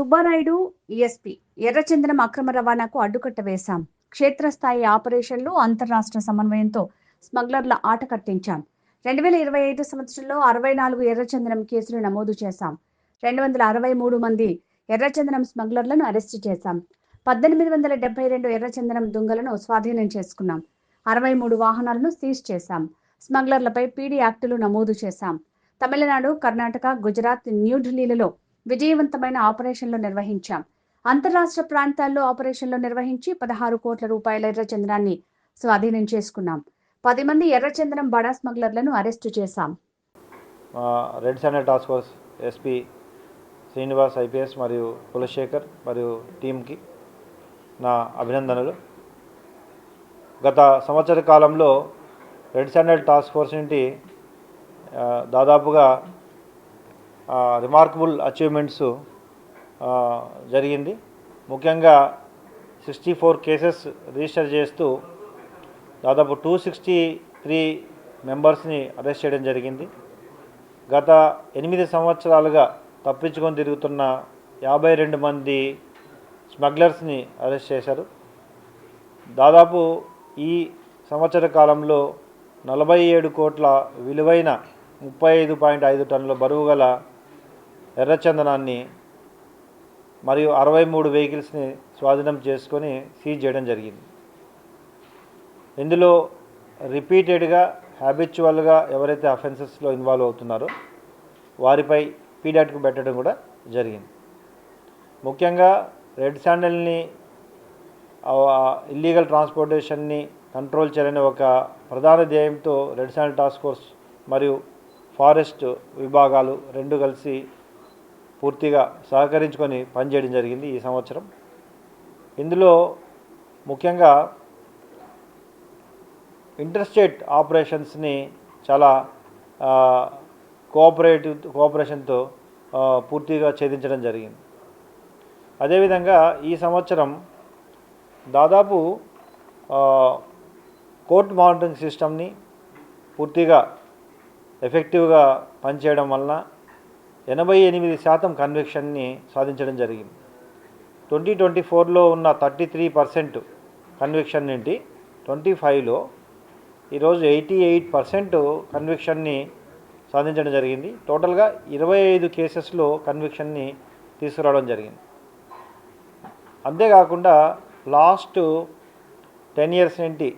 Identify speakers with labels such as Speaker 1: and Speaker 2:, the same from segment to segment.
Speaker 1: Subbarayudu ESP ఎర్రచందనం అక్రమ రవాణాకు అడ్డుకట్ట వేశాం. క్షేత్రస్థాయి ఆపరేషన్లు, అంతర్రాష్ట్ర సమన్వయంతో స్మగ్లర్ల ఆట కట్టించాం. 2025 సంవత్సరంలో 64 ఎర్రచందనం కేసులు నమోదు చేశాం. 263 మంది ఎర్రచందనం స్మగ్లర్లను అరెస్టు చేశాం. 1872 ఎర్రచందనం దుంగలను స్వాధీనం చేసుకున్నాం. 63 వాహనాలను సీజ్ చేశాం. స్మగ్లర్లపై పీడీ యాక్టులు నమోదు చేశాం. తమిళనాడు, కర్ణాటక, గుజరాత్, న్యూఢిల్లీలలో విజయవంతమైన ఆపరేషన్లు నిర్వహించాం. అంతర్రాష్ట్ర ప్రాంతాల్లో ఆపరేషన్లు నిర్వహించి 16 కోట్ల రూపాయల ఎర్రచందనాన్ని స్వాధీనం చేసుకున్నాం. 10 మంది ఎర్రచందనం బడా స్మగ్లర్లను అరెస్టు చేశాం.
Speaker 2: Red sandal task force SP Srinivas IPS మరియు కులశేఖర్ మరియు టీంకి నా అభినందనలు. గత సంవత్సర కాలంలో రెడ్ శాండల్ టాస్క్ ఫోర్స్ నుండి దాదాపుగా రిమార్కబుల్ అచీవ్మెంట్స్ జరిగింది. ముఖ్యంగా 64 కేసెస్ రిజిస్టర్ చేస్తూ దాదాపు 263 మెంబర్స్ని అరెస్ట్ చేయడం జరిగింది. గత 8 సంవత్సరాలుగా తప్పించుకొని తిరుగుతున్న 52 మంది స్మగ్లర్స్ని అరెస్ట్ చేశారు. దాదాపు ఈ సంవత్సర కాలంలో 47 కోట్ల విలువైన 35.5 టన్నుల బరువు గల ఎర్రచందనాన్ని మరియు 63 వెహికల్స్ని స్వాధీనం చేసుకొని సీజ్ చేయడం జరిగింది. ఇందులో రిపీటెడ్గా హ్యాబిచువల్గా ఎవరైతే అఫెన్సెస్లో ఇన్వాల్వ్ అవుతున్నారో వారిపై పీడియాట్కు పెట్టడం కూడా జరిగింది. ముఖ్యంగా రెడ్ శాండల్ని ఇల్లీగల్ ట్రాన్స్పోర్టేషన్ని కంట్రోల్ చేయాలనే ఒక ప్రధాన ధ్యేయంతో రెడ్ శాండల్ టాస్క్ ఫోర్స్ మరియు ఫారెస్ట్ విభాగాలు రెండు కలిసి పూర్తిగా సహకరించుకొని పనిచేయడం జరిగింది ఈ సంవత్సరం. ఇందులో ముఖ్యంగా ఇంటర్స్టేట్ ఆపరేషన్స్ని చాలా కోఆపరేషన్తో పూర్తిగా ఛేదించడం జరిగింది. అదేవిధంగా ఈ సంవత్సరం దాదాపు కోర్ట్ మానిటరింగ్ సిస్టమ్ని పూర్తిగా ఎఫెక్టివ్గా పనిచేయడం వలన 88% కన్విక్షన్ని సాధించడం జరిగింది. 2024లో ఉన్న 33% కన్విక్షన్ నుండి 25లో ఈరోజు 88% కన్విక్షన్ని సాధించడం జరిగింది. టోటల్గా 25 కేసెస్లో కన్విక్షన్ని తీసుకురావడం జరిగింది. అంతేకాకుండా లాస్ట్ 10 ఇయర్స్ నుండి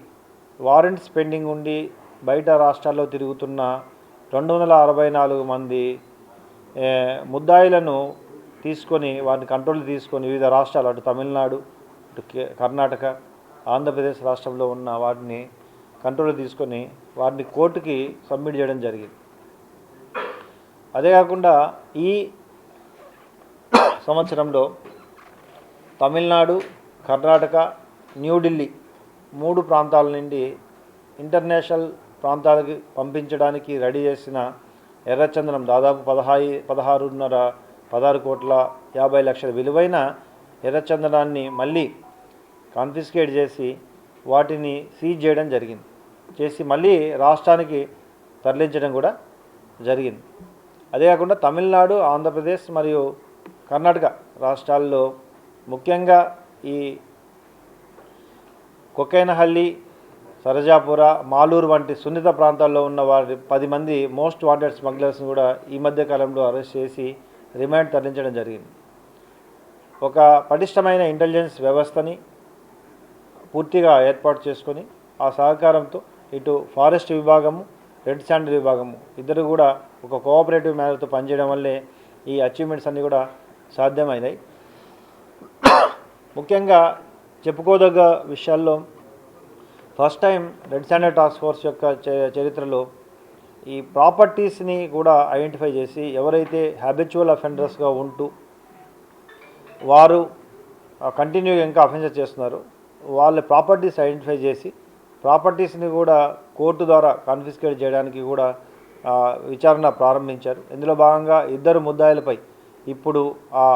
Speaker 2: వారెంట్స్ పెండింగ్ ఉండి బయట రాష్ట్రాల్లో తిరుగుతున్న 264 మంది ముద్దాయిలను తీసుకొని వారిని కంట్రోల్ తీసుకొని వివిధ రాష్ట్రాలు అటు తమిళనాడు, అటు కర్ణాటక, ఆంధ్రప్రదేశ్ రాష్ట్రంలో ఉన్న వాటిని కంట్రోల్ తీసుకొని వారిని కోర్టుకి సబ్మిట్ చేయడం జరిగింది. అదే కాకుండా ఈ సంవత్సరంలో తమిళనాడు, కర్ణాటక, న్యూఢిల్లీ 3 ప్రాంతాల నుండి ఇంటర్నేషనల్ ప్రాంతాలకు పంపించడానికి రెడీ చేసిన ఎర్రచందనం దాదాపు 16 కోట్ల 50 లక్షల విలువైన ఎర్రచందనాన్ని మళ్ళీ కాన్ఫిస్కేట్ చేసి వాటిని సీజ్ చేయడం జరిగింది. చేసి మళ్ళీ రాష్ట్రానికి తరలించడం కూడా జరిగింది. అదే కాకుండా తమిళనాడు, ఆంధ్రప్రదేశ్ మరియు కర్ణాటక రాష్ట్రాల్లో ముఖ్యంగా ఈ కొకైనహల్లి, సరజాపుర, మాలూరు వంటి సున్నిత ప్రాంతాల్లో ఉన్న వారి 10 మంది మోస్ట్ వాంటెడ్ స్మగ్లర్స్ని కూడా ఈ మధ్య కాలంలో అరెస్ట్ చేసి రిమాండ్ తరలించడం జరిగింది. ఒక పటిష్టమైన ఇంటెలిజెన్స్ వ్యవస్థని పూర్తిగా ఏర్పాటు చేసుకొని ఆ సహకారంతో ఇటు ఫారెస్ట్ విభాగము, రెడ్ శాండల్ విభాగము ఇద్దరు కూడా ఒక కోఆపరేటివ్ మేనర్తో పనిచేయడం వల్లే ఈ అచీవ్మెంట్స్ అన్నీ కూడా సాధ్యమైనాయి. ముఖ్యంగా చెప్పుకోదగ్గ విషయాల్లో first time red sandal task force యొక్క చరిత్రలో ఈ ప్రాపర్టీస్ని కూడా ఐడెంటిఫై చేసి ఎవరైతే హ్యాబిచువల్ అఫెండర్స్గా ఉంటూ వారు కంటిన్యూగా ఇంకా అఫెన్సెస్ చేస్తున్నారో వాళ్ళ ప్రాపర్టీస్ ఐడెంటిఫై చేసి ప్రాపర్టీస్ని కూడా కోర్టు ద్వారా కాన్ఫిస్కేట్ చేయడానికి కూడా విచారణ ప్రారంభించారు. ఇందులో భాగంగా 2 ముద్దాయిలపై ఇప్పుడు ఆ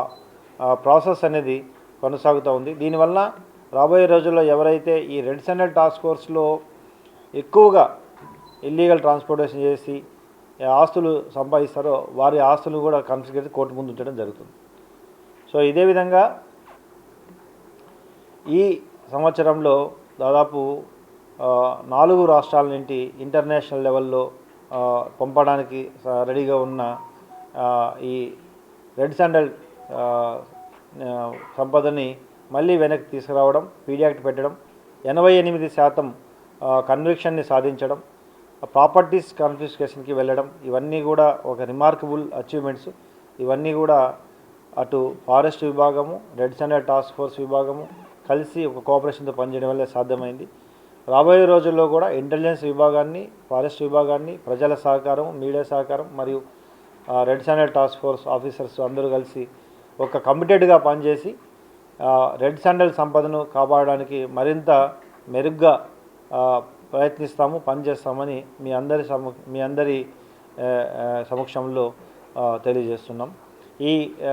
Speaker 2: ప్రాసెస్ అనేది కొనసాగుతూ ఉంది. దీనివల్ల రాబోయే రోజుల్లో ఎవరైతే ఈ రెడ్ శాండల్ టాస్క్ ఫోర్స్లో ఎక్కువగా ఇల్లీగల్ ట్రాన్స్పోర్టేషన్ చేసి ఆస్తులు సంపాదిస్తారో వారి ఆస్తులు కూడా కాన్ఫిస్కేట్ కోర్టు ముందు ఉంచడం జరుగుతుంది. సో ఇదే విధంగా ఈ సంవత్సరంలో దాదాపు 4 రాష్ట్రాల నుండి ఇంటర్నేషనల్ లెవెల్లో పంపడానికి రెడీగా ఉన్న ఈ రెడ్ శాండల్ సంపదని మళ్ళీ వెనక్కి తీసుకురావడం, పీడీ యాక్ట్ పెట్టడం, 88% కన్విక్షన్ని సాధించడం, ప్రాపర్టీస్ కాన్ఫిస్కేషన్కి వెళ్ళడం, ఇవన్నీ కూడా ఒక రిమార్కబుల్ అచీవ్మెంట్స్. ఇవన్నీ కూడా అటు ఫారెస్ట్ విభాగము, రెడ్ శాండల్ టాస్క్ ఫోర్స్ విభాగము కలిసి ఒక కోఆపరేషన్తో పనిచేయడం వల్ల సాధ్యమైంది. రాబోయే రోజుల్లో కూడా ఇంటెలిజెన్స్ విభాగాన్ని, ఫారెస్ట్ విభాగాన్ని, ప్రజల సహకారం, మీడియా సహకారం మరియు red sandal task force officers అందరూ కలిసి ఒక కమిటెడ్గా పనిచేసి రెడ్ శాండల్ సంపదను కాపాడడానికి మరింత మెరుగ్గా ప్రయత్నిస్తాము, పనిచేస్తామని మీ అందరి సమక్షంలో తెలియజేస్తున్నాం. ఈ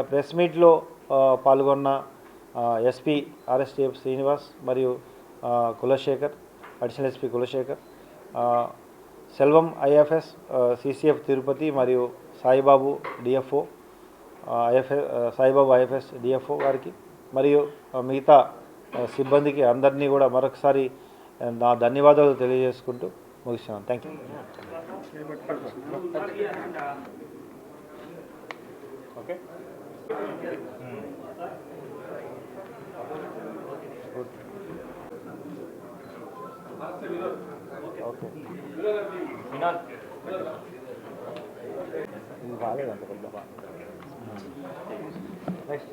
Speaker 2: ప్రెస్ మీట్లో పాల్గొన్న ఎస్పీ ఆర్ఎస్టీఎఫ్ శ్రీనివాస్ మరియు Kulasekhar, additional SP Kulasekhar, Selvam IFS, CCF Tirupati మరియు Saibabu DFO, Saibabu IFS DFO గారికి మరియు మిగతా సిబ్బందికి అందరినీ కూడా మరొకసారి నా ధన్యవాదాలు తెలియజేసుకుంటూ ముగిస్తున్నాను. Thank you. ఓకే, ఓకే, ఇది బాగాలేదంట. నెక్స్ట్